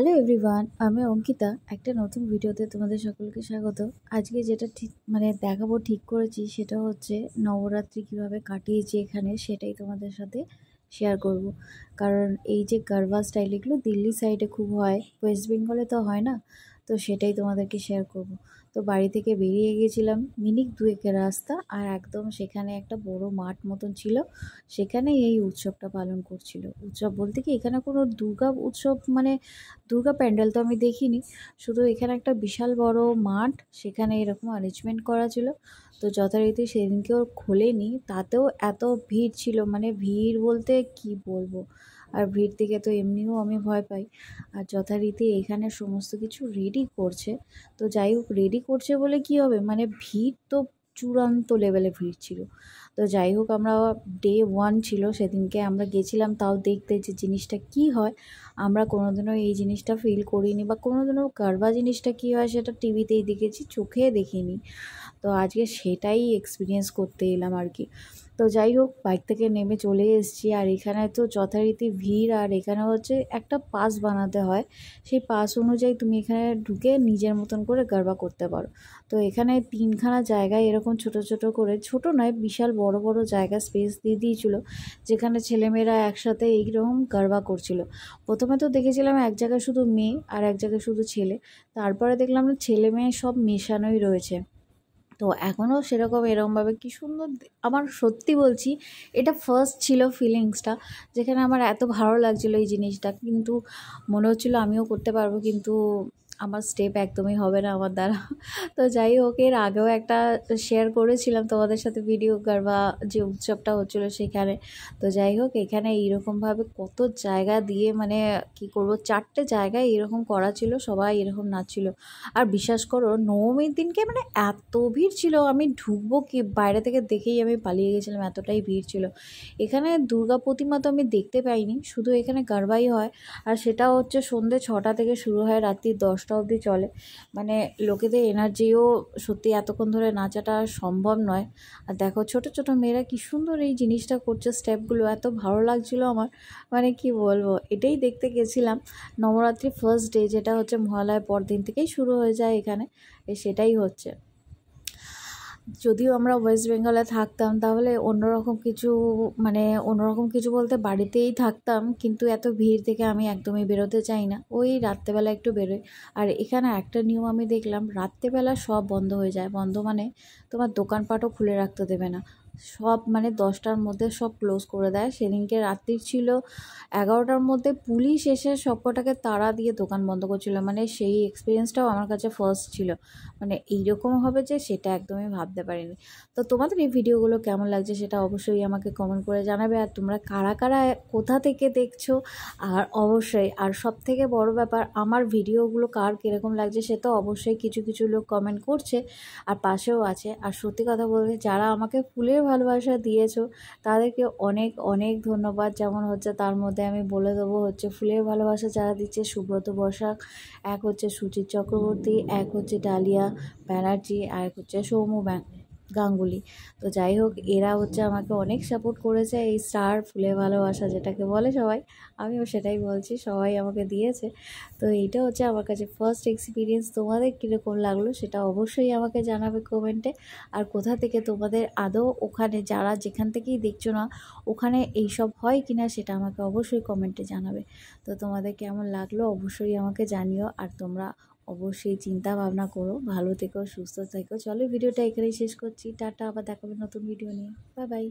Hello everyone, আমি অঙ্কিতা। একটা নতুন ভিডিওতে তোমাদের সকলকে স্বাগত। আজকে যেটা দেখাবো ঠিক করেছি সেটা হচ্ছে নবরাত্রি কিভাবে কাটিয়েছি এখানে, সেটাই তোমাদের সাথে শেয়ার করব। কারণ এই যে গারবা স্টাইল, এগুলো দিল্লি সাইডে খুব হয়, ওয়েস্ট বেঙ্গলে তো হয় না। তো সেটাই তোমাদেরকে শেয়ার করব। তো বাড়ি থেকে বেরিয়ে গেছিলাম মিনিট দুয়েকের রাস্তা, আর একদম সেখানে একটা বড় মাঠ মতন ছিল, সেখানে এই উৎসবটা পালন করছিল। উৎসব বলতে কি, এখানে কোনো দুর্গা উৎসব দুর্গা প্যান্ডেল তো আমি দেখিনি, শুধু এখানে একটা বিশাল বড় মাঠ, সেখানে এরকম অ্যারেঞ্জমেন্ট করা ছিল। তো যথারীতি সেদিনকেও খোলেনি, তাতেও এত ভিড় ছিল, ভিড় বলতে কি বলবো। আর ভিড় থেকে তো এমনিও আমি ভয় পাই। আর যথারীতি এখানে সমস্ত কিছু রেডি করছে। তো যাই হোক, রেডি করছে বলে কি হবে, ভিড় তো চূড়ান্ত লেভেলে ভিড় ছিল। তো যাই হোক, আমরা ডে 1 ছিল সেদিনকে, আমরা গেছিলাম তাও দেখতে যে জিনিসটা কি হয়। আমরা কোনোদিনও এই জিনিসটা ফিল করিনি, বা কোনোদিনও গারবা জিনিসটা কী হয় সেটা টিভিতেই দেখেছি, চোখে দেখিনি। তো আজকে সেটাই এক্সপিরিয়েন্স করতে এলাম আর কি। তো যাই হোক, বাইক থেকে নেমে চলে এসেছি। আর এখানে তো যথারীতি ভিড়, আর এখানে হচ্ছে একটা পাস বানাতে হয়, সেই পাস অনুযায়ী তুমি এখানে ঢুকে নিজের মতন করে গারবা করতে পারো। তো এখানে 3খানা জায়গায় এরকম ছোট ছোট করে, ছোট নয় বিশাল বড় বড় জায়গা স্পেস দিয়ে দিয়েছিল, যেখানে ছেলেমেয়েরা একসাথে এইরকম গারবা করছিল। প্রথমে তো দেখেছিলাম এক জায়গায় শুধু মেয়ে আর এক জায়গায় শুধু ছেলে, তারপরে দেখলাম ছেলে মেয়ে সব মেশানোই রয়েছে। তো এখনও সেরকম এরকমভাবে কি সুন্দর, আমার সত্যি বলছি এটা ফার্স্ট ছিল ফিলিংসটা, যেখানে আমার এত ভালো লাগছিলো এই জিনিসটা, কিন্তু মনে হচ্ছিলো আমিও করতে পারবো, কিন্তু আমার স্টেপ একদমই হবে না আমার দ্বারা। তো যাই হোক, এর আগেও একটা শেয়ার করেছিলাম তোমাদের সাথে ভিডিও, গারবা যে উৎসবটা হচ্ছিলো সেখানে। তো যাই হোক, এখানে এইরকমভাবে কত জায়গা দিয়ে কি করব, 4টে জায়গায় এরকম করা ছিল, সবাই এরকম নাচছিল। আর বিশ্বাস করো, নবমীর দিনকে এত ভিড় ছিল, আমি ঢুকবো কি, বাইরে থেকে দেখেই আমি পালিয়ে গেছিলাম, এতটাই ভিড় ছিল। এখানে দুর্গা প্রতিমা তো আমি দেখতে পাইনি, শুধু এখানে গারবাই হয়। আর সেটা হচ্ছে সন্ধ্যে 6টা থেকে শুরু হয়, রাত্রি 10টা অবধি চলে। লোকেদের এনার্জিও সত্যি এতক্ষণ ধরে নাচাটা সম্ভব নয়। আর দেখো, ছোট ছোট মেয়েরা কি সুন্দর এই জিনিসটা করছে, স্টেপগুলো এত ভালো লাগছিল আমার, কি বলবো। এটাই দেখতে গেছিলাম নবরাত্রি ফার্স্ট ডে, যেটা হচ্ছে মহালয়ার পর দিন থেকেই শুরু হয়ে যায় এখানে, সেটাই হচ্ছে। যদিও আমরা ওয়েস্ট বেঙ্গলে থাকতাম, তাহলে অন্যরকম কিছু বলতে বাড়িতেই থাকতাম, কিন্তু এত ভিড় থেকে আমি একদমই বেরোতে চাই না, ওই রাত্রেবেলা একটু বেরোই। আর এখানে একটা নিয়ম আমি দেখলাম, রাত্রেবেলা সব বন্ধ হয়ে যায়, বন্ধ তোমার দোকানপাটও খুলে রাখতে দেবে না, সব 10টার মধ্যে সব ক্লোজ করে দেয়। সেদিনকে রাত্রি ছিল 11টার মধ্যে পুলিশ এসে সবকটাকে তাড়া দিয়ে দোকান বন্ধ করছিল, সেই এক্সপিরিয়েন্সটাও আমার কাছে ফার্স্ট ছিল। এইরকম হবে যে সেটা একদমই ভাবতে পারিনি। তো তোমাদের এই ভিডিওগুলো কেমন লাগছে সেটা অবশ্যই আমাকে কমেন্ট করে জানাবে। আর তোমরা কারা কারা কোথা থেকে দেখছো, আর অবশ্যই, আর সবথেকে বড় ব্যাপার, আমার ভিডিওগুলো কার কীরকম লাগছে সে তো অবশ্যই কিছু কিছু লোক কমেন্ট করছে আর পাশেও আছে। আর সত্যি কথা বলতে, যারা আমাকে ফুলের ভালোবাসা দিয়েছো তাদেরকে অনেক অনেক ধন্যবাদ। যেমন হচ্ছে, তার মধ্যে আমি বলে দেবো হচ্ছে, ফুলের ভালোবাসা যারা দিচ্ছে: সুব্রত বসাক, এক হচ্ছে সুচিত চক্রবর্তী, এক হচ্ছে ডালিয়া ব্যানার্জি, আর এক হচ্ছে সৌম্য গাঙ্গুলি। তো যাই হোক, এরা হচ্ছে আমাকে অনেক সাপোর্ট করেছে, এই স্টার ফুলের ভালোবাসা যেটাকে বলে সবাই, আমিও সেটাই বলছি, সবাই আমাকে দিয়েছে। তো এইটা হচ্ছে আমার কাছে ফার্স্ট এক্সপিরিয়েন্স। তোমাদের কীরকম লাগলো সেটা অবশ্যই আমাকে জানাবে কমেন্টে। আর কোথা থেকে তোমাদের আদৌ ওখানে, যারা যেখান থেকেই দেখছো না, ওখানে এইসব হয় কিনা সেটা আমাকে অবশ্যই কমেন্টে জানাবে। তো তোমাদের কেমন লাগলো অবশ্যই আমাকে জানিও। আর তোমরা অবশ্যই চিন্তা ভাবনা করো, ভালো থেকো, সুস্থ থেকো। চলো, ভিডিওটা এখানেই শেষ করছি, টাটা, আবার দেখাবে নতুন ভিডিও নিয়ে, বাই বাই।